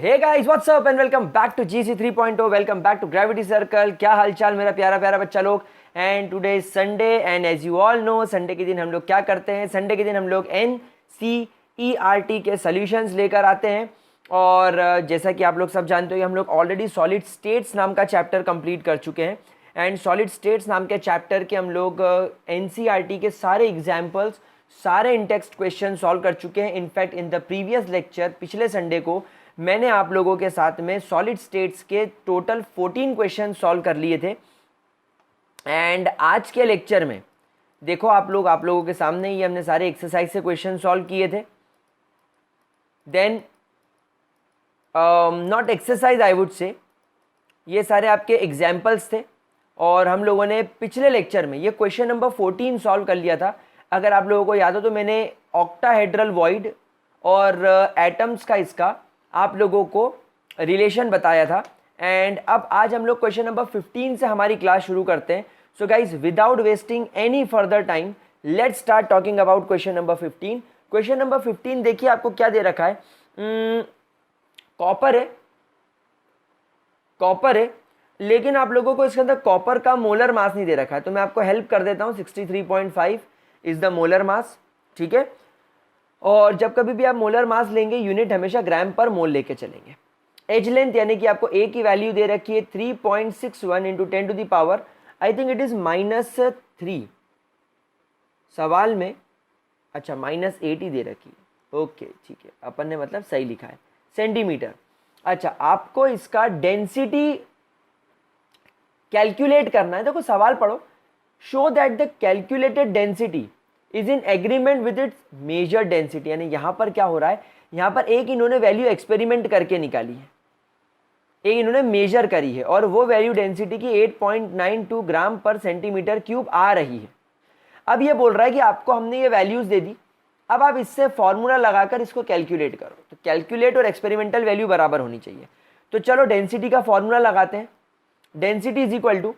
Hey guys what's up and welcome back to GC 3.0। Welcome back to gravity circle. क्या हालचाल मेरा प्यारा प्यारा बच्चा लोग। And today is Sunday and as you all know Sunday के दिन हम लोग क्या करते हैं, संडे के दिन हम लोग NCERT के सॉल्यूशंस लेकर आते हैं। और जैसा कि आप लोग सब जानते हो हम लोग ऑलरेडी सॉलिड स्टेट्स नाम का चैप्टर कंप्लीट कर चुके हैं। एंड सॉलिड स्टेट्स नाम के चैप्टर के हम लोग NCERT के सारे एग्जाम्पल्स, सारे इंटेक्स्ट क्वेश्चन सॉल्व कर चुके हैं। In fact in the previous lecture पिछले संडे को मैंने आप लोगों के साथ में सॉलिड स्टेट्स के टोटल 14 क्वेश्चन सॉल्व कर लिए थे। एंड आज के लेक्चर में देखो आप लोगों के सामने ही हमने सारे एक्सरसाइज से क्वेश्चन सॉल्व किए थे। Then not exercise I would say, ये सारे आपके एग्जाम्पल्स थे। और हम लोगों ने पिछले लेक्चर में ये क्वेश्चन नंबर 14 सॉल्व कर लिया था। अगर आप लोगों को याद हो तो मैंने ऑक्टाहेड्रल वॉइड और एटम्स का इसका आप लोगों को रिलेशन बताया था। एंड अब आज हम लोग क्वेश्चन नंबर 15 से हमारी क्लास शुरू करते हैं। So guys without wasting any further time let's start talking about question number 15। Question number 15 देखिए आपको क्या दे रखा है। कॉपर है लेकिन आप लोगों को इसके अंदर कॉपर का मोलर मास नहीं दे रखा है, तो मैं आपको हेल्प कर देता हूँ। 63.5 इज द मोलर मास, ठीक है। और जब कभी भी आप मोलर मास लेंगे यूनिट हमेशा ग्राम पर मोल लेके चलेंगे। एज लेंथ यानी कि आपको ए की वैल्यू दे रखी है 3.61 into 10 to the power I think it is -3 सवाल में। अच्छा -80 दे रखी है, ओके ठीक है, अपन ने मतलब सही लिखा है सेंटीमीटर। अच्छा आपको इसका डेंसिटी कैलकुलेट करना है। देखो सवाल पढ़ो, show that the calculated density is in agreement with its major density. यानी यहाँ पर क्या हो रहा है, यहाँ पर एक इन्होंने वैल्यू एक्सपेरिमेंट करके निकाली है, एक इन्होंने मेजर करी है और वो वैल्यू डेंसिटी की 8.92 ग्राम पर सेंटीमीटर क्यूब आ रही है। अब ये बोल रहा है कि आपको हमने ये वैल्यूज दे दी, अब आप इससे फॉर्मूला लगाकर इसको कैलकुलेट करो। तो कैलकुलेट और एक्सपेरिमेंटल वैल्यू बराबर होनी चाहिए। तो चलो डेंसिटी का फॉर्मूला लगाते हैं। Density is equal to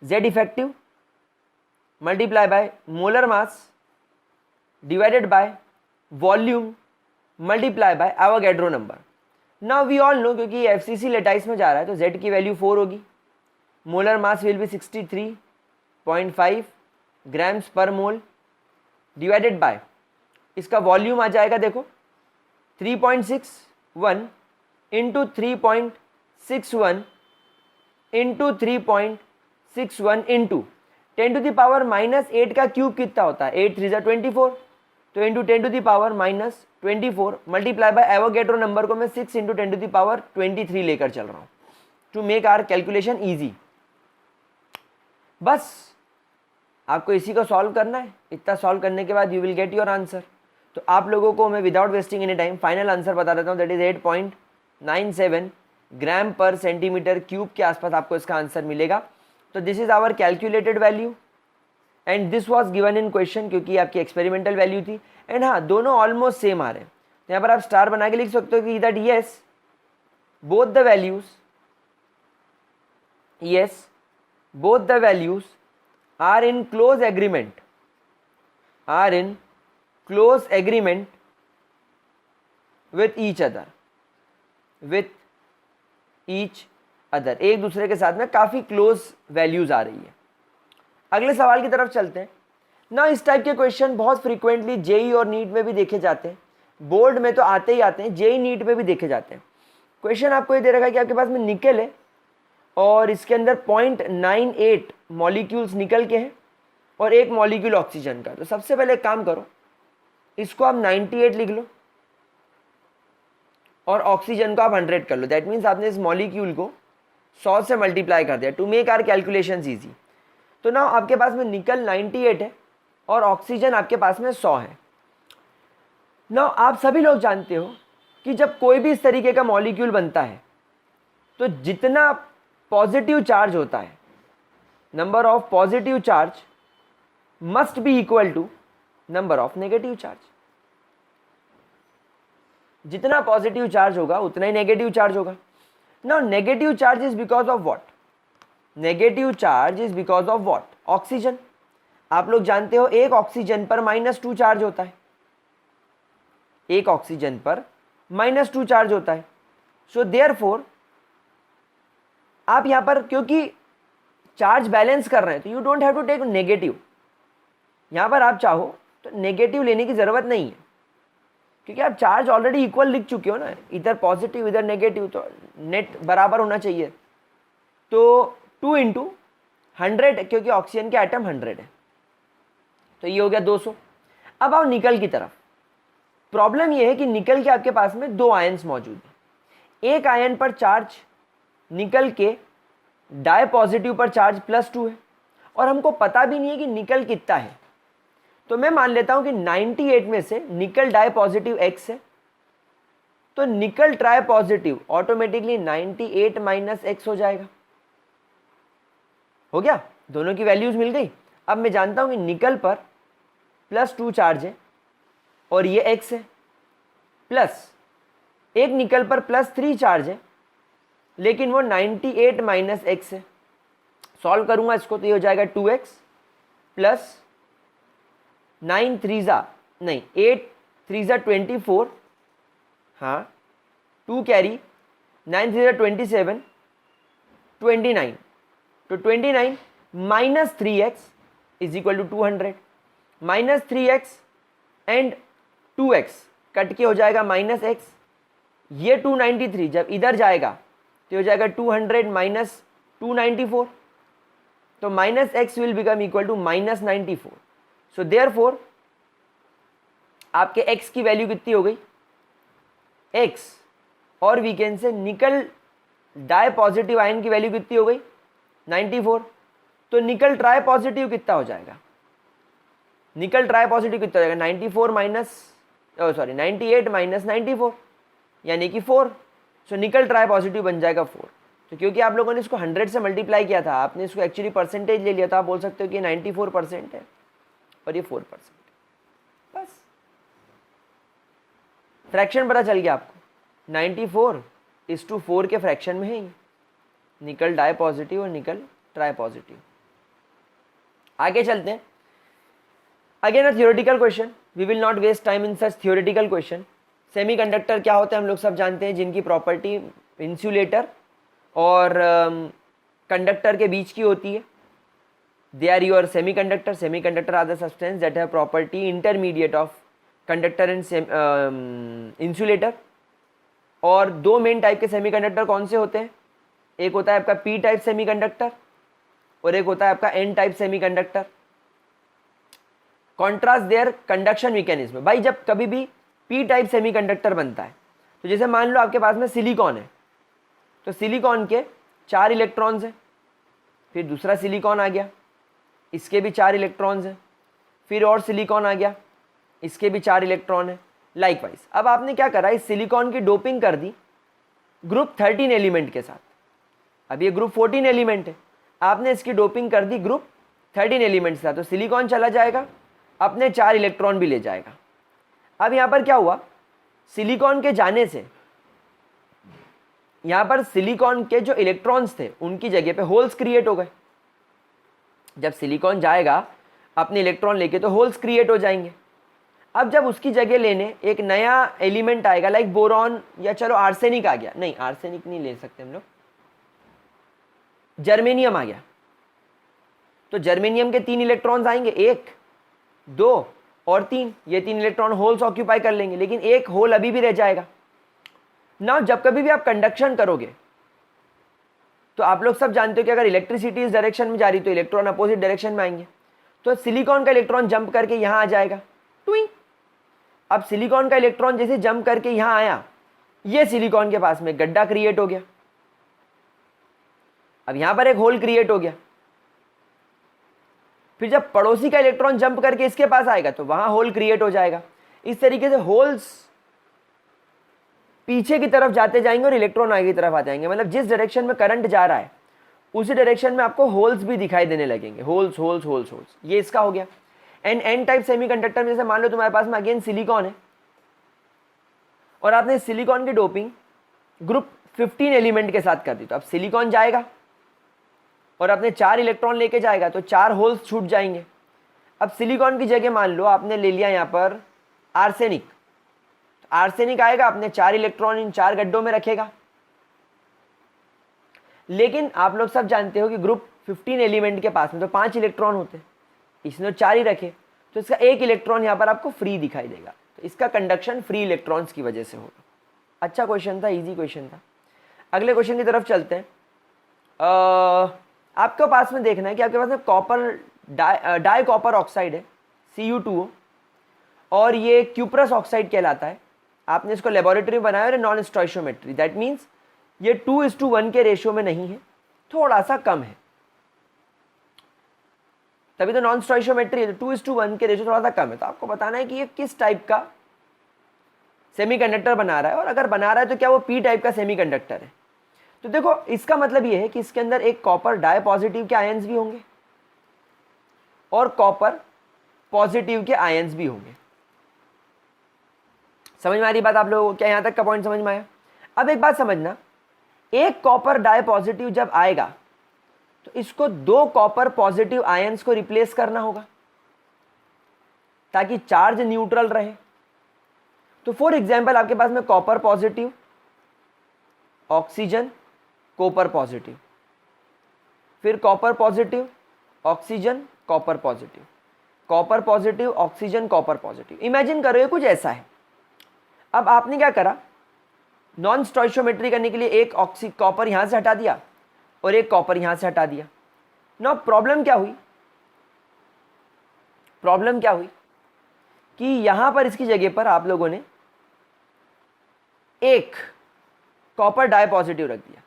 Z effective multiply by molar mass divided by volume multiply by Avogadro number. Now we all know, क्योंकि एफसीसी लेटाइस में जा रहा है तो जेड की वैल्यू 4 होगी, molar mass will be 63.5 grams per mole divided by इसका volume आ जाएगा देखो 3.61 into 3.61 into 3.61 into 10 to the power -8 का क्यूब कितना होता है, 8 3 24, तो into 10 to the power -24 multiply by Avogadro number को मैं 6 इंटू 10 टू द पावर 23 लेकर चल रहा हूँ to make our calculation easy. बस आपको इसी को सॉल्व करना है। इतना सॉल्व करने के बाद you will get your answer. तो आप लोगों को मैं without wasting any time final answer बता देता हूँ, दैट इज 8.97 ग्राम पर सेंटीमीटर क्यूब के आसपास आपको इसका आंसर मिलेगा। तो this is our calculated value and this was given in question, क्योंकि आपकी एक्सपेरिमेंटल वैल्यू थी। एंड हाँ दोनों ऑलमोस्ट सेम आ रहे हैं, तो यहाँ पर आप स्टार बना के लिख सकते हो कि that yes both the values, yes both the values are in close agreement, are in close agreement with each other, with each other, एक दूसरे के साथ में काफ़ी क्लोज वैल्यूज आ रही है। अगले सवाल की तरफ चलते हैं ना। इस टाइप के क्वेश्चन बहुत फ्रीक्वेंटली जेई और नीट में भी देखे जाते हैं, बोर्ड में तो आते ही आते हैं, जेई नीट में भी देखे जाते हैं। क्वेश्चन आपको ये दे रखा है कि आपके पास में निकल है और इसके अंदर 0.98 मॉलिक्यूल्स निकल के हैं और एक मॉलिक्यूल ऑक्सीजन का। तो सबसे पहले एक काम करो, इसको आप 98 लिख लो और ऑक्सीजन को आप 100 कर लो। दैट मीन्स आपने इस मॉलिक्यूल को 100 से मल्टीप्लाई कर दिया to make our calculations easy. तो ना आपके पास में निकल 98 है और ऑक्सीजन आपके पास में 100 है। ना आप सभी लोग जानते हो कि जब कोई भी इस तरीके का मॉलिक्यूल बनता है तो जितना पॉजिटिव चार्ज होता है, number of positive charge must be equal to number of negative charge. जितना पॉजिटिव चार्ज होगा उतना ही नेगेटिव चार्ज होगा। Now negative charge is because of what, negative charge is because of what, oxygen. आप लोग जानते हो एक ऑक्सीजन पर -2 चार्ज होता है, एक ऑक्सीजन पर -2 चार्ज होता है। सो देयरफॉर आप यहाँ पर क्योंकि चार्ज बैलेंस कर रहे हैं तो you don't have to take negative. यहाँ पर आप चाहो तो नेगेटिव लेने की ज़रूरत नहीं है, क्योंकि आप चार्ज ऑलरेडी इक्वल लिख चुके हो ना, इधर पॉजिटिव इधर नेगेटिव, तो नेट बराबर होना चाहिए। तो 2 × 100, क्योंकि ऑक्सीजन के एटम 100 है, तो ये हो गया 200। अब आओ निकल की तरफ। प्रॉब्लम ये है कि निकल के आपके पास में 2 आयन्स मौजूद हैं। एक आयन पर चार्ज निकल के डाई पॉजिटिव पर चार्ज +2 है, और हमको पता भी नहीं है कि निकल कितना है। तो मैं मान लेता हूं कि 98 में से निकल डाई पॉजिटिव X है, तो निकल ट्राई पॉजिटिव ऑटोमेटिकली 98 - X हो जाएगा। हो गया, दोनों की वैल्यूज मिल गई। अब मैं जानता हूं कि निकल पर +2 चार्ज है और ये X है, प्लस एक निकल पर +3 चार्ज है लेकिन वो 98 - X है। सॉल्व करूंगा इसको तो ये हो जाएगा 2X प्लस 8 3 × 24, हाँ 2 कैरी, 9 3 27, 29, तो 29 - 3X = 200। -3X and 2X cut के हो जाएगा -X। ये 293 जब इधर जाएगा तो हो जाएगा 200 - 294, तो -X will become equal to -94। So therefore आपके X की वैल्यू कितनी हो गई, X, और वी कैन से निकल डाई पॉजिटिव आयन की वैल्यू कितनी हो गई 94। तो निकल ट्राई पॉजिटिव कितना हो जाएगा, निकल ट्राई पॉजिटिव कितना हो जाएगा 98 - 94 यानी कि 4। सो निकल ट्राई पॉजिटिव बन जाएगा 4। तो क्योंकि आप लोगों ने इसको 100 से मल्टीप्लाई किया था, आपने इसको एक्चुअली परसेंटेज ले लिया था, आप बोल सकते हो कि 94% है और ये 4%। बस फ्रैक्शन पता चल गया आपको, 94:4 के फ्रैक्शन में है ये, निकल डाई पॉजिटिव और निकल ट्राई पॉजिटिव। आगे चलते हैं। Again a theoretical question, we will not waste time in such theoretical question. Semiconductor क्या होते हैं हम लोग सब जानते हैं, जिनकी प्रॉपर्टी इंसुलेटर और कंडक्टर के बीच की होती है। They are your semiconductor. Semiconductor are the substance that have property intermediate of conductor and insulator. और 2 मेन टाइप के सेमीकंडक्टर कौन से होते हैं, एक होता है आपका पी टाइप सेमीकंडक्टर और एक होता है आपका N type semiconductor. Contrast their conduction mechanism. भाई जब कभी भी पी टाइप सेमीकंडक्टर बनता है, तो जैसे मान लो आपके पास में सिलिकॉन है, तो सिलिकॉन के 4 इलेक्ट्रॉन्स हैं, फिर दूसरा सिलिकॉन आ गया, इसके भी 4 इलेक्ट्रॉन्स हैं, फिर और सिलिकॉन आ गया, इसके भी 4 इलेक्ट्रॉन है। लाइकवाइज अब आपने क्या करा, इस सिलिकॉन की डोपिंग कर दी ग्रुप 13 एलिमेंट के साथ। अब ये ग्रुप 14 एलिमेंट है, आपने इसकी डोपिंग कर दी ग्रुप 13 एलिमेंट के साथ, तो सिलिकॉन चला जाएगा, अपने 4 इलेक्ट्रॉन भी ले जाएगा। अब यहाँ पर क्या हुआ, सिलिकॉन के जाने से यहाँ पर सिलिकॉन के जो इलेक्ट्रॉन्स थे उनकी जगह पे होल्स क्रिएट हो गए। जब सिलिकॉन जाएगा अपने इलेक्ट्रॉन लेके तो होल्स क्रिएट हो जाएंगे। अब जब उसकी जगह लेने एक नया एलिमेंट आएगा, लाइक बोरॉन या चलो आर्सेनिक आ गया, नहीं आर्सेनिक नहीं ले सकते हम लोग, जर्मेनियम आ गया, तो जर्मेनियम के 3 इलेक्ट्रॉन्स आएंगे, 1 2 और 3, ये 3 इलेक्ट्रॉन होल्स ऑक्यूपाई कर लेंगे, लेकिन एक होल अभी भी रह जाएगा। नाउ जब कभी भी आप कंडक्शन करोगे तो आप लोग सब जानते हो कि अगर इलेक्ट्रिसिटी इस डायरेक्शन में जा रही तो इलेक्ट्रॉन अपोजिट डायरेक्शन में आएंगे, तो सिलिकॉन का इलेक्ट्रॉन जंप करके यहां आ जाएगा, ट्विंग। अब सिलिकॉन का इलेक्ट्रॉन जैसे जंप करके यहां आया, ये सिलिकॉन के पास में गड्ढा क्रिएट हो गया, अब यहां पर एक होल क्रिएट हो गया। फिर जब पड़ोसी का इलेक्ट्रॉन जंप करके इसके पास आएगा तो वहां होल क्रिएट हो जाएगा। इस तरीके से होल्स पीछे की तरफ जाते जाएंगे और इलेक्ट्रॉन आगे की तरफ आ जाएंगे, मतलब जिस डायरेक्शन में करंट जा रहा है उसी डायरेक्शन में आपको होल्स भी दिखाई देने लगेंगे, होल्स होल्स होल्स होल्स। ये इसका हो गया। एंड एन टाइप सेमीकंडक्टर में जैसे मान लो तुम्हारे पास में अगेन सिलिकॉन है और आपने सिलिकॉन की डोपिंग ग्रुप 15 एलिमेंट के साथ कर दी, तो अब सिलिकॉन जाएगा और अपने 4 इलेक्ट्रॉन लेके जाएगा, तो 4 होल्स छूट जाएंगे। अब सिलिकॉन की जगह मान लो आपने ले लिया यहाँ पर आर्सेनिक, आर्सेनिक आएगा, अपने 4 इलेक्ट्रॉन इन 4 गड्ढों में रखेगा। लेकिन आप लोग सब जानते हो कि ग्रुप 15 एलिमेंट के पास में तो 5 इलेक्ट्रॉन होते हैं, इसने 4 ही रखे, तो इसका 1 इलेक्ट्रॉन यहाँ पर आपको फ्री दिखाई देगा। तो इसका कंडक्शन फ्री इलेक्ट्रॉन्स की वजह से होगा। अच्छा क्वेश्चन था, इजी क्वेश्चन था। अगले क्वेश्चन की तरफ चलते हैं। आपके पास में देखना है कि आपके पास में कॉपर डाई कॉपर ऑक्साइड है Cu2O, और ये क्यूप्रस ऑक्साइड कहलाता है। आपने इसको लेबोरेटरी में बनाया और नॉन स्टोइशियोमेट्री, दैट मीन्स ये 2:1 के रेशियो में नहीं है, थोड़ा सा कम है, तभी तो नॉन स्टोइशियोमेट्री है। 2:1 के रेशियो थोड़ा सा कम है। तो आपको बताना है कि ये किस टाइप का सेमीकंडक्टर बना रहा है, और अगर बना रहा है तो क्या वो पी टाइप का सेमीकंडक्टर है। तो देखो इसका मतलब ये है कि इसके अंदर एक कॉपर डाई पॉजिटिव के आयंस भी होंगे और कॉपर पॉजिटिव के आयंस भी होंगे। समझ में आ रही बात आप लोगों को? क्या यहां तक का पॉइंट समझ में आया? अब एक बात समझना, एक कॉपर डाई पॉजिटिव जब आएगा तो इसको 2 कॉपर पॉजिटिव आयंस को रिप्लेस करना होगा ताकि चार्ज न्यूट्रल रहे। तो फॉर एग्जांपल आपके पास में copper positive, oxygen, copper positive, फिर copper positive, oxygen, copper positive, copper positive, oxygen, copper positive. Imagine करो ये कुछ ऐसा है। अब आपने क्या करा, नॉन स्टोइशियोमेट्री करने के लिए एक कॉपर यहां से हटा दिया और एक कॉपर यहां से हटा दिया। नाउ प्रॉब्लम क्या हुई? प्रॉब्लम क्या हुई कि यहां पर इसकी जगह पर आप लोगों ने एक कॉपर डाई पॉजिटिव रख दिया,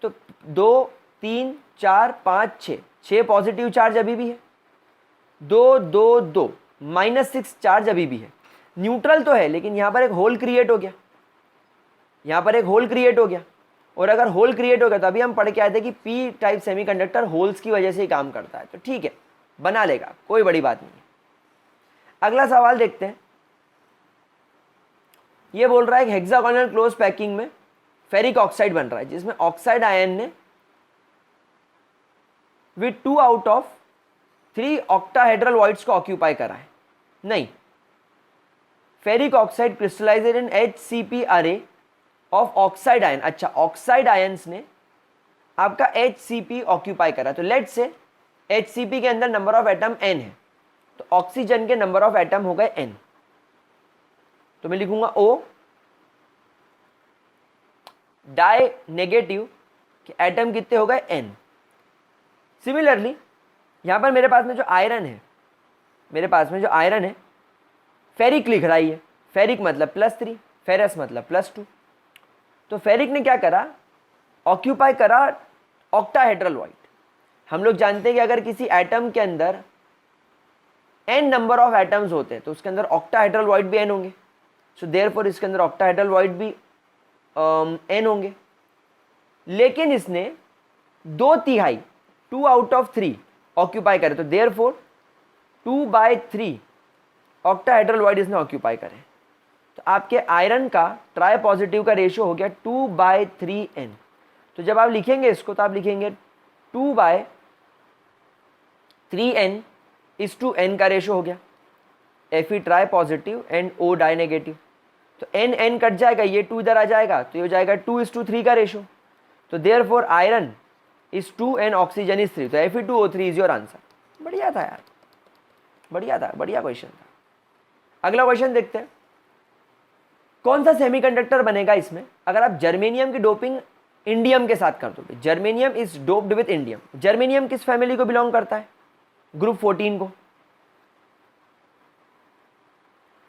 तो 2, 3, 4, 5, 6 पॉजिटिव चार्ज अभी भी है, 2, 2, 2 -6 चार्ज अभी भी है। न्यूट्रल तो है लेकिन यहां पर एक होल क्रिएट हो गया, यहां पर एक होल क्रिएट हो गया। और अगर होल क्रिएट हो गया तो अभी हम पढ़ के आए थे कि पी टाइप सेमीकंडक्टर होल्स की वजह से ही काम करता है। तो ठीक है, बना लेगा, कोई बड़ी बात नहीं है। अगला सवाल देखते हैं। ये बोल रहा है कि हेक्सागोनल क्लोज पैकिंग में फेरिक ऑक्साइड बन रहा है जिसमें ऑक्साइड आयन ने with 2 out of 3 octahedral voids को ऑक्यूपाई करा है। नहीं, फेरिक ऑक्साइड क्रिस्टलाइजेड इन HCP अरे ऑफ ऑक्साइड आयन। अच्छा, ऑक्साइड आयंस ने आपका HCP ऑक्यूपाई करा। तो लेट्स से HCP के अंदर नंबर ऑफ एटम n है, तो ऑक्सीजन के नंबर ऑफ एटम हो गए n। तो मैं लिखूंगा O, डाई नेगेटिव के एटम कितने हो गए n। सिमिलरली यहां पर मेरे पास में जो आयरन है, मेरे पास में जो आयरन है, फेरिक लिख रहा है, फेरिक मतलब +3, फेरस मतलब +2। तो फेरिक ने क्या करा, ऑक्यूपाई करा ऑक्टाहेड्रल वॉइड। हम लोग जानते हैं कि अगर किसी एटम के अंदर n नंबर ऑफ एटम्स होते हैं तो उसके अंदर ऑक्टाहेड्रल वॉइड भी n होंगे। सो देयरफॉर इसके अंदर ऑक्टाहेड्रल वॉइड भी n होंगे। लेकिन इसने 2/3 2 आउट ऑफ 3 ऑक्यूपाई करे, तो देयरफॉर 2/3 ऑक्टाहेड्रल वॉइड इसने ऑक्यूपाई करे। तो आपके आयरन का ट्राई पॉजिटिव का रेशियो हो गया 2/3n। तो जब आप लिखेंगे इसको तो आप लिखेंगे 2/3n इस टू n का रेशियो हो गया, Fe try positive and O die negative. तो n कट जाएगा, ये 2 इधर आ जाएगा, तो ये हो जाएगा 2:3 का रेशियो। तो therefore iron is 2 and oxygen is 3। तो Fe2O3 इज योर आंसर। बढ़िया था यार, बढ़िया था, बढ़िया क्वेश्चन था। अगला क्वेश्चन देखते हैं। कौन सा सेमीकंडक्टर बनेगा इसमें अगर आप जर्मेनियम की डोपिंग इंडियम के साथ कर दोगे? Germanium is doped with indium. Germanium किस फैमिली को बिलोंग करता है? ग्रुप 14 को।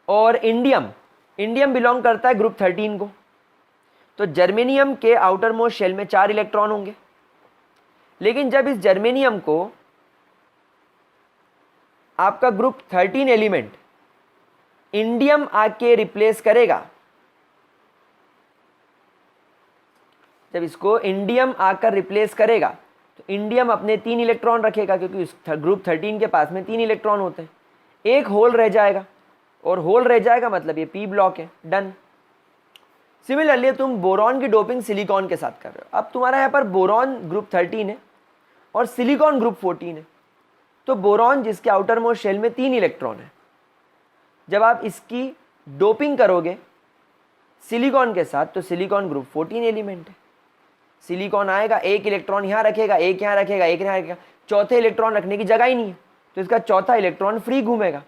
और इंडियम बिलोंग करता है ग्रुप 13 को। तो जर्मेनियम के आउटर मोस्ट शेल में 4 इलेक्ट्रॉन होंगे, लेकिन जब इस जर्मेनियम को आपका ग्रुप 13 एलिमेंट इंडियम आके रिप्लेस करेगा, जब इसको इंडियम आकर रिप्लेस करेगा तो इंडियम अपने 3 इलेक्ट्रॉन रखेगा, क्योंकि उस ग्रुप 13 के पास में 3 इलेक्ट्रॉन होते हैं। एक होल रह जाएगा, और होल रह जाएगा मतलब ये पी ब्लॉक है, डन। सिमिलरली तुम बोरॉन की डोपिंग सिलिकॉन के साथ कर रहे हो। अब तुम्हारा यहाँ पर बोरॉन ग्रुप 13 है और सिलिकॉन ग्रुप 14 है। तो बोरॉन जिसके आउटर मोस्ट शेल में 3 इलेक्ट्रॉन है, जब आप इसकी डोपिंग करोगे सिलिकॉन के साथ, तो सिलिकॉन ग्रुप 14 एलिमेंट है। सिलिकॉन आएगा, एक इलेक्ट्रॉन यहाँ रखेगा, एक यहाँ रखेगा, एक यहाँ रखेगा, चौथे इलेक्ट्रॉन रखने की जगह ही नहीं है, तो इसका चौथा इलेक्ट्रॉन फ्री घूमेगा,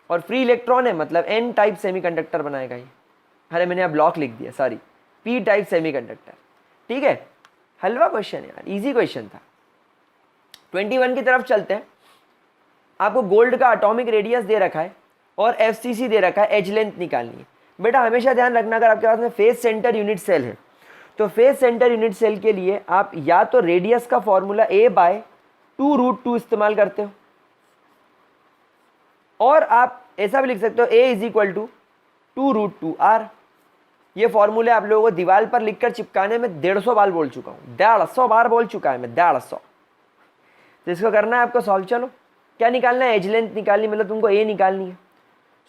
और फ्री इलेक्ट्रॉन है मतलब एन टाइप सेमीकंडक्टर बनाएगा ये। अरे मैंने अब ब्लॉक लिख दिया, सॉरी, पी टाइप सेमीकंडक्टर। ठीक है, हलवा क्वेश्चन है यार, इजी क्वेश्चन था। 21 की तरफ चलते हैं। आपको गोल्ड का एटॉमिक रेडियस दे रखा है और एफसीसी दे रखा है, एज लेंथ निकालनी है। बेटा हमेशा ध्यान रखना, अगर आपके पास में फेस सेंटर यूनिट सेल है, तो फेस सेंटर यूनिट सेल के लिए आप या तो रेडियस का फॉर्मूला a/2√2 इस्तेमाल करते हो, और आप ऐसा भी लिख सकते हो a = 2√2r। ये फॉर्मूले आप लोगों को दीवार पर लिखकर चिपकाने में 150 बार बोल चुका हूँ, 150 बार बोल चुका है मैं, 150। तो इसको करना है आपको सॉल्व। चलो क्या निकालना है, एज लेंथ निकालनी, मतलब तुमको a निकालनी है।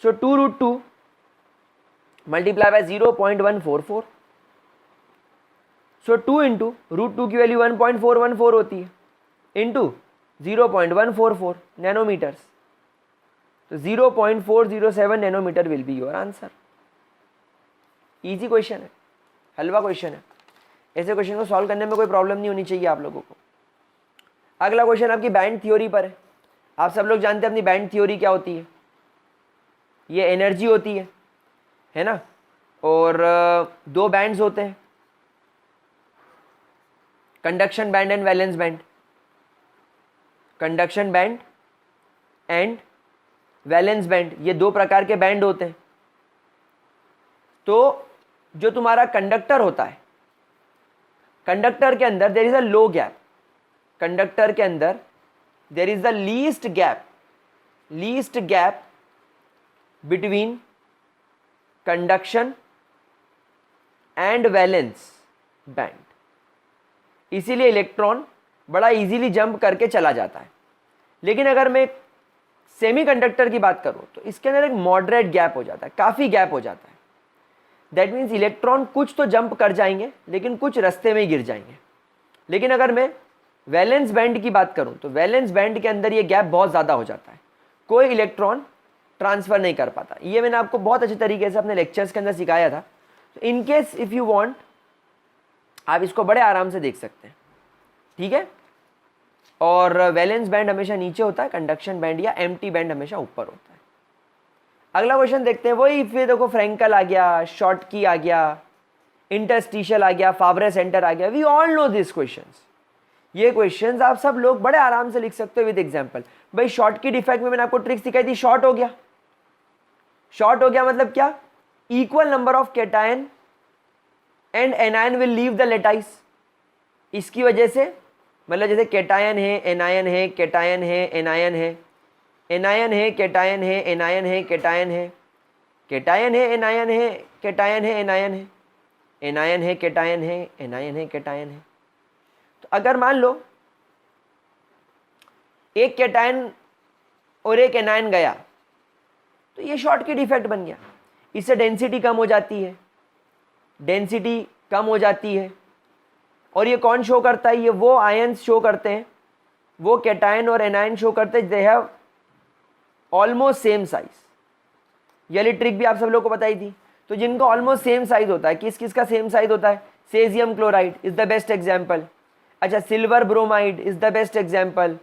सो 2√2 मल्टीप्लाई बाय 0.144, सो 2 इंटू √2 की वैल्यू 1.414 होती है, इंटू 0.144 नैनोमीटर्स, तो 0.407 nanometer will be your answer. Easy question है, हलवा क्वेश्चन है। ऐसे क्वेश्चन को सॉल्व करने में कोई प्रॉब्लम नहीं होनी चाहिए आप लोगों को। अगला क्वेश्चन आपकी बैंड थ्योरी पर है। आप सब लोग जानते हैं अपनी बैंड थ्योरी क्या होती है, ये एनर्जी होती है ना, और दो बैंड्स होते हैं, conduction band and valence band. Conduction band and valence band, ये दो प्रकार के बैंड होते हैं। तो जो तुम्हारा कंडक्टर होता है, कंडक्टर के अंदर there is a low gap, conductor के अंदर there is the least gap between conduction and valence band, इसीलिए इलेक्ट्रॉन बड़ा इजीली जंप करके चला जाता है। लेकिन अगर मैं सेमीकंडक्टर की बात करूं तो इसके अंदर एक मॉडरेट गैप हो जाता है, काफ़ी गैप हो जाता है। दैट मीन्स इलेक्ट्रॉन कुछ तो जंप कर जाएंगे लेकिन कुछ रास्ते में ही गिर जाएंगे। लेकिन अगर मैं वैलेंस बैंड की बात करूं तो वैलेंस बैंड के अंदर ये गैप बहुत ज़्यादा हो जाता है, कोई इलेक्ट्रॉन ट्रांसफ़र नहीं कर पाता। ये मैंने आपको बहुत अच्छे तरीके से अपने लेक्चर्स के अंदर सिखाया था। तो in case if you want, आप इसको बड़े आराम से देख सकते हैं। ठीक है, और वैलेंस बैंड हमेशा नीचे होता है, कंडक्शन बैंड या एम्प्टी बैंड हमेशा ऊपर होता है। अगला क्वेश्चन देखते हैं। वही फिर देखो, फ्रैंकल आ गया, शॉटकी आ गया, इंटरस्टिशियल आ गया, फाब्रे सेंटर आ गया। We all know this questions. ये क्वेश्चंस आप सब लोग बड़े आराम से लिख सकते हो विद एग्जांपल। भाई शॉटकी डिफेक्ट में मैंने आपको ट्रिक्स दिखाई थी, शॉर्ट हो गया। शॉर्ट हो गया मतलब क्या, equal number of cation and anion will leave the lattice. इसकी वजह से मतलब जैसे कैटायन है, एनायन है, कैटायन है, एनायन है, एनायन है, कैटायन है, एनायन है, कैटायन है, कैटायन है, एनायन है, कैटायन है, एनायन है, एनायन है, कैटायन है, एनायन है, कैटायन है। तो अगर मान लो एक कैटायन और एक एनायन गया तो ये शॉर्टकी डिफेक्ट बन गया। इससे डेंसिटी कम हो जाती है, डेंसिटी कम हो जाती है। और ये कौन शो करता है, ये वो आयंस शो करते हैं, वो कैटायन और एनायन शो करते हैं, they have almost same size. ये वाली ट्रिक भी आप सब लोग को बताई थी। तो जिनका ऑलमोस्ट सेम साइज होता है, किस किस का सेम साइज होता है, caesium chloride is the best example. अच्छा, silver bromide is the best example,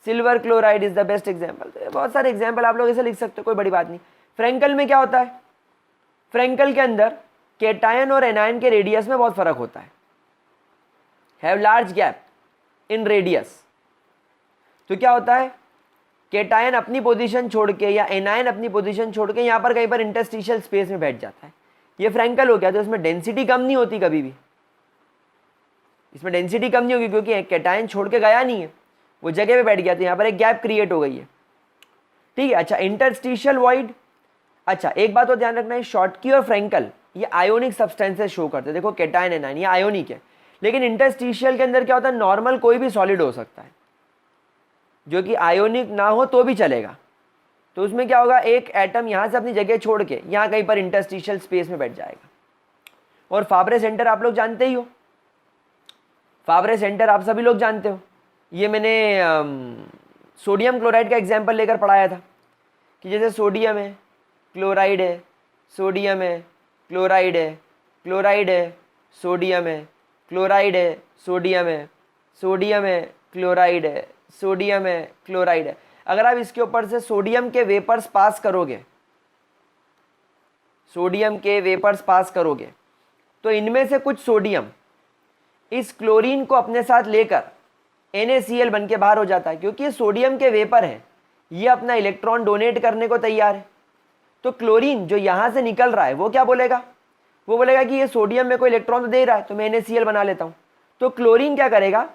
silver chloride is the best example. तो बहुत सारे एग्जाम्पल आप लोग ऐसे लिख सकते हो, कोई बड़ी बात नहीं। फ्रैंकल में क्या होता है, फ्रैंकल के अंदर कैटायन और एनायन के रेडियस में बहुत फर्क होता है, have large gap in radius. तो क्या होता है, कैटायन अपनी पोजीशन छोड़ के या एनायन अपनी पोजीशन छोड़ के यहाँ पर कहीं पर इंटरस्टिशियल स्पेस में बैठ जाता है। ये फ्रैंकल हो गया। तो इसमें डेंसिटी कम नहीं होती कभी भी, इसमें डेंसिटी कम नहीं होगी क्योंकि कैटायन छोड़ के गया नहीं है, वो जगह पे बैठ गया, तो यहाँ पर एक गैप क्रिएट हो गई है। ठीक है। अच्छा, इंटरस्टिशियल वॉइड। अच्छा, एक बात और ध्यान रखना है, शॉटकी और फ्रैंकल ये आयोनिक सब्सटेंसेस शो करते हैं। देखो कैटायन एनायन ये आयोनिक है, लेकिन इंटरस्टिशियल के अंदर क्या होता है, नॉर्मल कोई भी सॉलिड हो सकता है जो कि आयोनिक ना हो तो भी चलेगा। तो उसमें क्या होगा, एक एटम यहाँ से अपनी जगह छोड़ के यहाँ कहीं पर इंटरस्टिशियल स्पेस में बैठ जाएगा। और फाब्रे सेंटर आप लोग जानते ही हो, फाब्रे सेंटर आप सभी लोग जानते हो। ये मैंने सोडियम क्लोराइड का एग्जाम्पल लेकर पढ़ाया था कि जैसे सोडियम है, क्लोराइड है, सोडियम है, क्लोराइड है, क्लोराइड है, सोडियम है, क्लोराइड है, सोडियम है, सोडियम है, क्लोराइड है, सोडियम है, क्लोराइड है। अगर आप इसके ऊपर से सोडियम के वेपर्स पास करोगे, सोडियम के वेपर्स पास करोगे, तो इनमें से कुछ सोडियम इस क्लोरीन को अपने साथ लेकर NaCl बन के बाहर हो जाता है, क्योंकि ये सोडियम के वेपर है, ये अपना इलेक्ट्रॉन डोनेट करने को तैयार है। तो क्लोरीन जो यहाँ से निकल रहा है वो क्या बोलेगा, वो बोलेगा कि ये सोडियम मेरे को इलेक्ट्रॉन तो दे रहा है, तो मैं NaCl बना लेता हूँ। तो क्लोरीन क्या करेगा,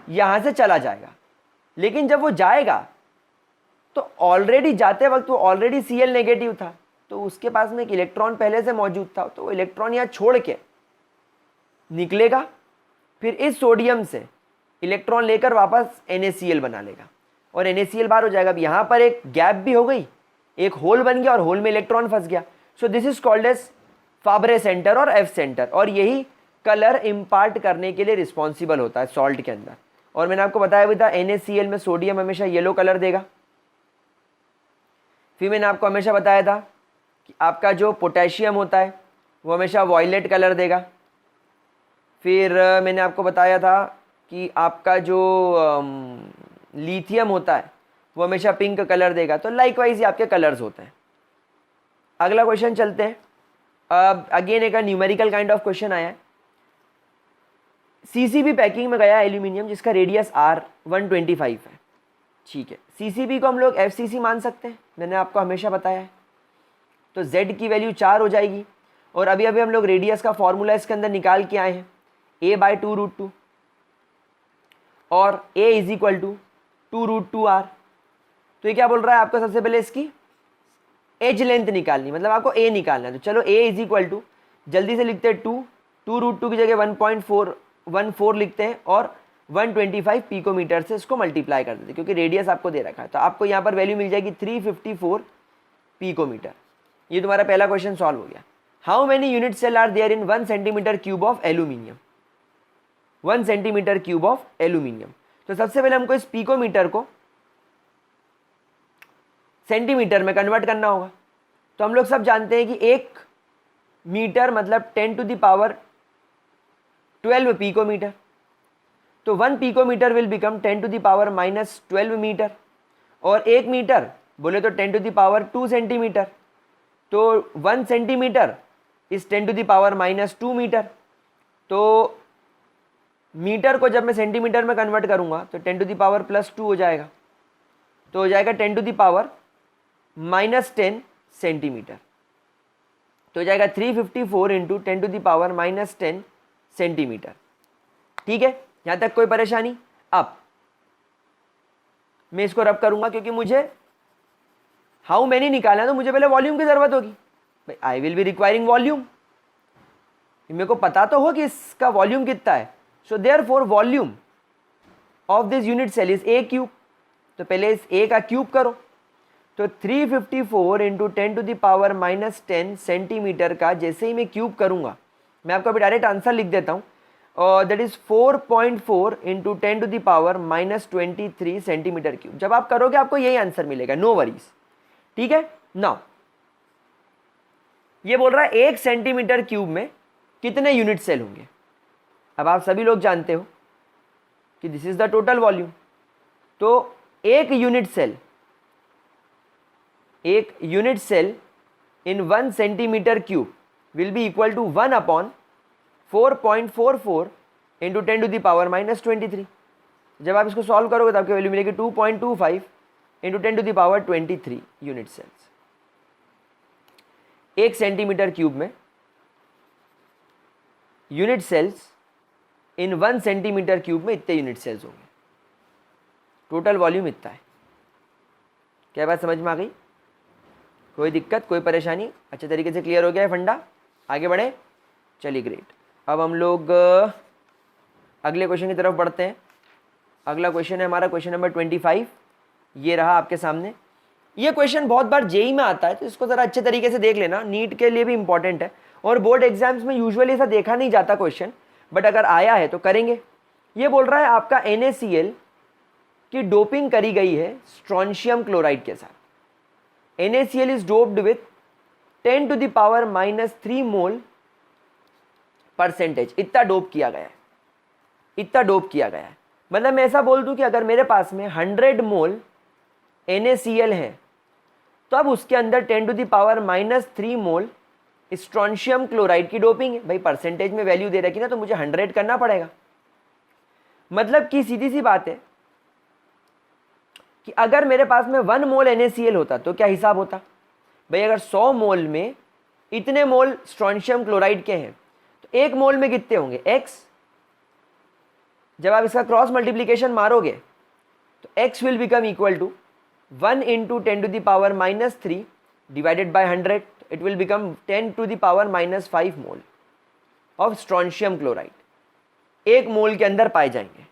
यहाँ से चला जाएगा, लेकिन जब वो जाएगा तो ऑलरेडी जाते वक्त वो ऑलरेडी Cl नेगेटिव था, तो उसके पास में एक इलेक्ट्रॉन पहले से मौजूद था, तो वो इलेक्ट्रॉन यहाँ छोड़ के निकलेगा, फिर इस सोडियम से इलेक्ट्रॉन लेकर वापस NaCl बना लेगा और NaCl बाहर हो जाएगा। अब यहाँ पर एक गैप भी हो गई, एक होल बन गया और होल में इलेक्ट्रॉन फंस गया। So this is called as Farbe centre और एफ सेंटर, और यही कलर इम्पार्ट करने के लिए रिस्पॉन्सिबल होता है सॉल्ट के अंदर। और मैंने आपको बताया भी था NaCl में सोडियम हमेशा येलो कलर देगा। फिर मैंने आपको हमेशा बताया था कि आपका जो पोटेशियम होता है वो हमेशा वॉयलेट कलर देगा। फिर मैंने आपको बताया था कि आपका जो लिथियम होता है वो हमेशा पिंक कलर देगा। तो लाइकवाइज ये आपके कलर्स होते हैं। अगला क्वेश्चन चलते हैं। अब अगेन एक न्यूमेरिकल काइंड ऑफ क्वेश्चन आया है। सीसीबी पैकिंग में गया एल्यूमिनियम जिसका रेडियस R125 है, ठीक है। सीसीबी को हम लोग FCC मान सकते हैं, मैंने आपको हमेशा बताया है। तो Z की वैल्यू 4 हो जाएगी, और अभी अभी हम लोग रेडियस का फॉर्मूला इसके अंदर निकाल के आए हैं, a/2√2 और a = 2√2r। तो ये क्या बोल रहा है आपको, सबसे पहले इसकी एज लेंथ निकालनी, मतलब आपको a निकालना है। तो चलो a = जल्दी से लिखते हैं 2√2 की जगह 1.414 लिखते हैं और 125 पिकोमीटर से इसको मल्टीप्लाई कर देते हैं, क्योंकि रेडियस आपको दे रखा है। तो आपको यहाँ पर वैल्यू मिल जाएगी 354 पिकोमीटर। ये तुम्हारा पहला क्वेश्चन सॉल्व हो गया। How many unit cell are there in 1 centimetre cube of aluminium, 1 centimetre cube of aluminium. तो सबसे पहले हमको इस पिकोमीटर को सेंटीमीटर में कन्वर्ट करना होगा। तो हम लोग सब जानते हैं कि 1 मीटर मतलब 10⁻12 पिकोमीटर। तो 1 पिकोमीटर विल बिकम 10⁻−12 मीटर, और 1 मीटर बोले तो 10⁻2 सेंटीमीटर। तो 1 सेंटीमीटर इज 10⁻−2 मीटर। तो मीटर को जब मैं सेंटीमीटर में कन्वर्ट करूंगा तो 10⁻+2 हो जाएगा, तो हो जाएगा 10⁻−10 सेंटीमीटर। तो हो जाएगा 354 × 10⁻−10 सेंटीमीटर। ठीक है, यहां तक कोई परेशानी? अब मैं इसको रब करूंगा, क्योंकि मुझे हाउ मैनी निकालना है, तो मुझे पहले वॉल्यूम की जरूरत होगी। भाई I will be requiring volume, मेरे को पता तो हो कि इसका वॉल्यूम कितना है। So therefore volume of this unit cell is a³। तो पहले इस a का क्यूब करो, तो 354 × 10⁻−10 सेंटीमीटर का जैसे ही मैं क्यूब करूंगा, मैं आपको अभी डायरेक्ट आंसर लिख देता हूं, और दैट इज 4.4 × 10⁻−23 सेंटीमीटर क्यूब। जब आप करोगे आपको यही आंसर मिलेगा, नो वरीज। ठीक है, नाउ ये बोल रहा है 1 सेंटीमीटर क्यूब में कितने यूनिट सेल होंगे। अब आप सभी लोग जानते हो कि this is the total volume. तो एक unit cell in 1 centimetre cube will be equal to 1/4.44 × 10⁻−23। जब आप इसको सॉल्व करोगे तो आपकी वैल्यू मिलेगी 2.25 × 10⁻23 यूनिट सेल्स। 1 सेंटीमीटर क्यूब में यूनिट सेल्स इन 1 सेंटीमीटर क्यूब में इतने यूनिट सेल्स होंगे। टोटल वॉल्यूम इतना है। क्या बात समझ में आ गई? कोई दिक्कत, कोई परेशानी? अच्छे तरीके से क्लियर हो गया है फंडा? आगे बढ़े, चलिए ग्रेट। अब हम लोग अगले क्वेश्चन की तरफ बढ़ते हैं। अगला क्वेश्चन है हमारा क्वेश्चन नंबर 25। ये रहा आपके सामने। ये क्वेश्चन बहुत बार जेई में आता है, तो इसको ज़रा अच्छे तरीके से देख लेना, नीट के लिए भी इंपॉर्टेंट है। और बोर्ड एग्जाम्स में यूजुअली ऐसा देखा नहीं जाता क्वेश्चन, बट अगर आया है तो करेंगे। ये बोल रहा है आपका NaCl की डोपिंग करी गई है स्ट्रोंशियम क्लोराइड के साथ। NaCl is doped with 10⁻³ mole percentage, इतना डोप किया गया है, इतना डोप किया गया है। मतलब मैं ऐसा बोल दूं कि अगर मेरे पास में 100 मोल NaCl है तो अब उसके अंदर 10⁻³ मोल स्ट्रोंशियम क्लोराइड की डोपिंग है। भाई परसेंटेज में वैल्यू दे रखी ना, तो मुझे 100 करना पड़ेगा। मतलब कि सीधी सी बात है कि अगर मेरे पास में 1 मोल NaCl होता तो क्या हिसाब होता। भाई अगर 100 मोल में इतने मोल स्ट्रोंशियम क्लोराइड के हैं तो 1 मोल में कितने होंगे, x। जब आप इसका क्रॉस मल्टीप्लीकेशन मारोगे तो x will become equal to 1 × 10⁻³ divided by 100, it will become 10⁻⁻5 mole of strontium chloride 1 mole के अंदर पाए जाएंगे।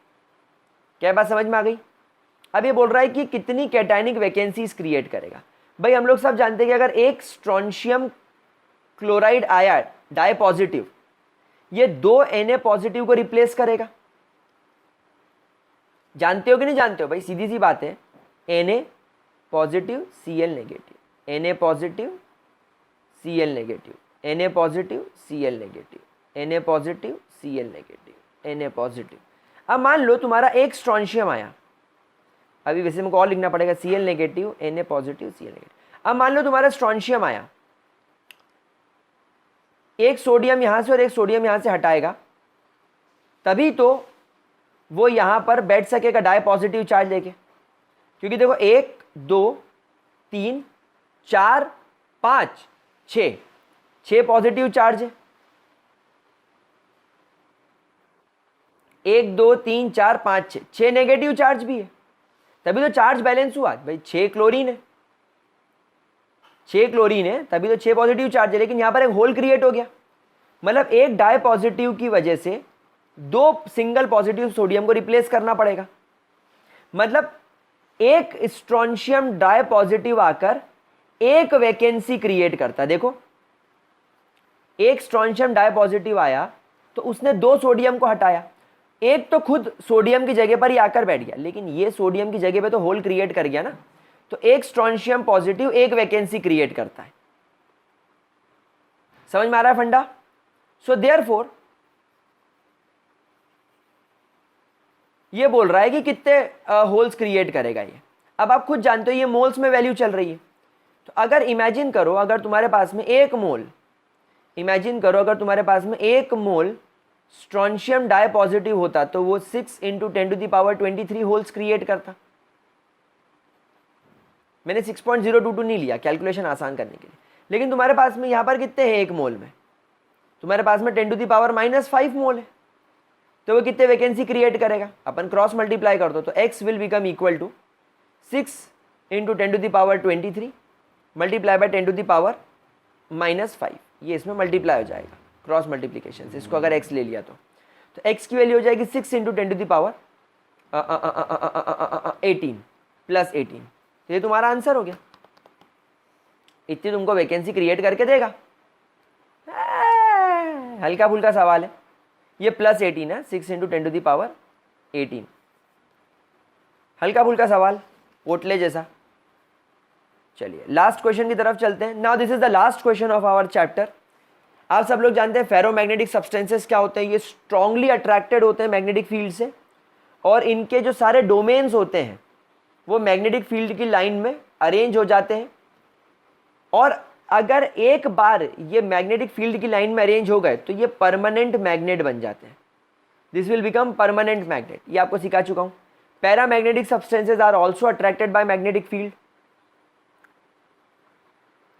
क्या बात समझ में आ गई। अब ये बोल रहा है कि कितनी कैटायनिक वैकेंसीज क्रिएट करेगा। भाई हम लोग सब जानते हैं कि अगर एक स्ट्रोंशियम क्लोराइड आया डाई पॉजिटिव, ये 2 Na पॉजिटिव को रिप्लेस करेगा। जानते हो कि नहीं जानते हो। भाई सीधी सी बात है, Na positive Cl negative, Na positive Cl negative, Na positive Cl negative, Na positive Cl negative, Na positive. अब मान लो तुम्हारा एक स्ट्रोंशियम आया, अभी वैसे मुझको और लिखना पड़ेगा, Cl negative Na positive Cl negative. अब मान लो तुम्हारा स्ट्रोंशियम आया, एक सोडियम यहाँ से और एक सोडियम यहाँ से हटाएगा, तभी तो वो यहाँ पर बैठ सकेगा डाई पॉजिटिव चार्ज लेके। क्योंकि देखो 1 2 3 4 5 6 पॉजिटिव चार्ज है, 1 2 3 4 5 6 नेगेटिव चार्ज भी है, तभी तो चार्ज बैलेंस हुआ। भाई 6 क्लोरीन है, 6 क्लोरीन है, तभी तो 6 पॉजिटिव चार्ज है। लेकिन यहाँ पर एक होल क्रिएट हो गया, मतलब एक डाई पॉजिटिव की वजह से 2 सिंगल पॉजिटिव सोडियम को रिप्लेस करना पड़ेगा। मतलब एक स्ट्रोंशियम डाई पॉजिटिव आकर एक वैकेंसी क्रिएट करता। देखो एक स्ट्रोंशियम डाई पॉजिटिव आया तो उसने 2 सोडियम को हटाया, एक तो खुद सोडियम की जगह पर ही आकर बैठ गया, लेकिन ये सोडियम की जगह पे तो होल क्रिएट कर गया ना। तो एक स्ट्रोंशियम पॉजिटिव एक वैकेंसी क्रिएट करता है। समझ में आ रहा है फंडा। सो देयरफॉर ये बोल रहा है कि कितने होल्स क्रिएट करेगा ये। अब आप खुद जानते हो ये मोल्स में वैल्यू चल रही है। तो अगर इमेजिन करो अगर तुम्हारे पास में 1 मोल, इमेजिन करो अगर तुम्हारे पास में 1 मोल स्ट्रोंशियम डाई पॉजिटिव होता तो वो 6 × 10⁻23 होल्स क्रिएट करता। मैंने 6.022 नहीं लिया कैलकुलेशन आसान करने के लिए, लेकिन तुम्हारे पास में यहाँ पर कितने हैं 1 मोल में, तुम्हारे पास में 10⁻⁻5 मोल है, तो वो कितने वैकेंसी क्रिएट करेगा। अपन क्रॉस मल्टीप्लाई कर दो तो x will become equal to 6 × 10⁻23 multiply by 10⁻⁻5। ये इसमें मल्टीप्लाई हो जाएगा क्रॉस मल्टीप्लिकेशन से। इसको अगर x ले लिया तो x की वैल्यू हो जाएगी 6 × 10⁻18 प्लस 18। तो ये तुम्हारा आंसर हो गया, इतनी तुमको वैकेंसी क्रिएट करके देगा। हल्का फुल्का सवाल है ये, प्लस 18 है, 6 × 10⁻18, हल्का फुल्का सवाल पोटले जैसा। चलिए लास्ट क्वेश्चन की तरफ चलते हैं। Now this is the last question of our chapter. आप सब लोग जानते हैं फेरोमैग्नेटिक सब्सटेंसेस क्या होते हैं। ये स्ट्रांगली अट्रैक्टेड होते हैं मैग्नेटिक फील्ड से, और इनके जो सारे डोमेन्स होते हैं वो मैग्नेटिक फील्ड की लाइन में अरेंज हो जाते हैं। और अगर एक बार ये मैग्नेटिक फील्ड की लाइन में अरेंज हो गए तो ये परमानेंट मैग्नेट बन जाते हैं। This will become permanent magnet. ये आपको सिखा चुका हूं। Paramagnetic substances are also attracted by magnetic field.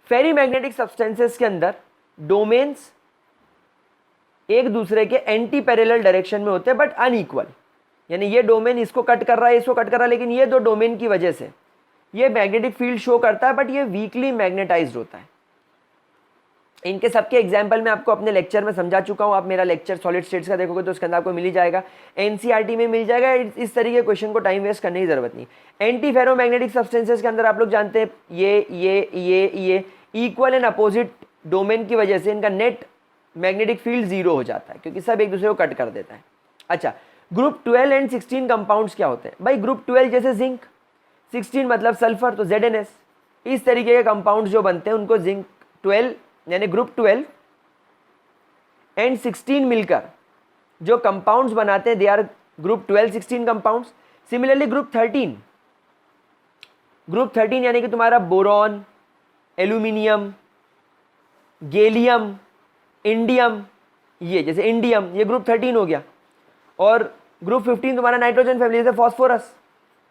Ferrimagnetic substances के अंदर डोमेन्स एक दूसरे के एंटी पैरेलल डायरेक्शन में होते हैं बट अनइक्वल, यानी ये डोमेन इसको कट कर रहा है, इसको कट कर रहा है, लेकिन ये 2 डोमेन की वजह से ये मैग्नेटिक फील्ड शो करता है बट ये वीकली मैग्नेटाइज्ड होता है। इनके सबके एग्जाम्पल मैं आपको अपने लेक्चर में समझा चुका हूँ। आप मेरा लेक्चर सॉलिड स्टेट्स का देखोगे तो उसके अंदर आपको मिल ही जाएगा, एनसीईआरटी में मिल जाएगा। इस तरीके के क्वेश्चन को टाइम वेस्ट करने की जरूरत नहीं। एंटी फेरोमैग्नेटिक सब्सटेंसेस के अंदर आप लोग जानते हैं ये इक्वल एंड अपोजिट डोमेन की वजह से इनका नेट मैग्नेटिक फील्ड 0 हो जाता है, क्योंकि सब एक दूसरे को कट कर देता है। अच्छा, ग्रुप 12 एंड 16 कंपाउंड्स क्या होते हैं भाई। ग्रुप 12 जैसे जिंक, 16 मतलब सल्फर तो ZnS। इस तरीके के कंपाउंड्स जो बनते हैं उनको जिंक 12 यानी ग्रुप 12 एंड 16 मिलकर जो कंपाउंड्स बनाते हैं, they are group 12 16 compounds. Similarly group 13 यानी कि तुम्हारा बोरॉन, एल्यूमिनियम, गैलियम, इंडियम, ये जैसे इंडियम, ये ग्रुप 13 हो गया। और ग्रुप 15 तुम्हारा नाइट्रोजन फैमिली, जैसे फॉस्फोरस।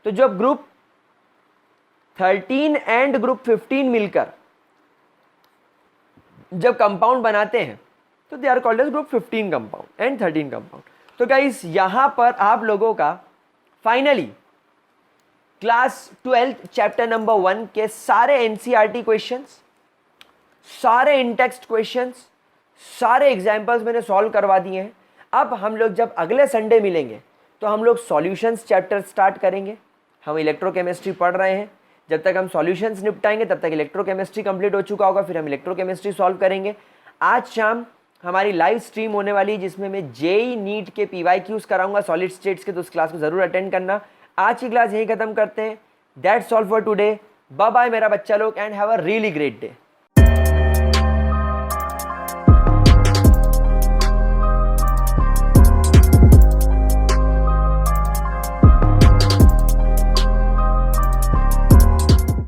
तो जब ग्रुप 13 एंड ग्रुप 15 मिलकर जब कंपाउंड बनाते हैं तो they are called as group 15 compound and 13 compound. तो गाइस यहां पर आप लोगों का फाइनली क्लास 12 चैप्टर नंबर 1 के सारे एनसीईआरटी क्वेश्चंस, सारे इनटेक्स्ट क्वेश्चंस, सारे एग्जाम्पल्स मैंने सॉल्व करवा दिए हैं। अब हम लोग जब अगले संडे मिलेंगे तो हम लोग सॉल्यूशंस चैप्टर स्टार्ट करेंगे। हम इलेक्ट्रोकेमिस्ट्री पढ़ रहे हैं, जब तक हम सॉल्यूशंस निपटाएंगे तब तक इलेक्ट्रोकेमिस्ट्री कंप्लीट हो चुका होगा, फिर हम इलेक्ट्रोकेमिस्ट्री सॉल्व करेंगे। आज शाम हमारी लाइव स्ट्रीम होने वाली है जिसमें मैं जेईई नीट के PYQs कराऊंगा सॉलिड स्टेट्स के, तो उस क्लास को जरूर अटेंड करना। आज की क्लास यहीं खत्म करते हैं। That's all for today. Bye bye मेरा बच्चा लोग and have a really great day.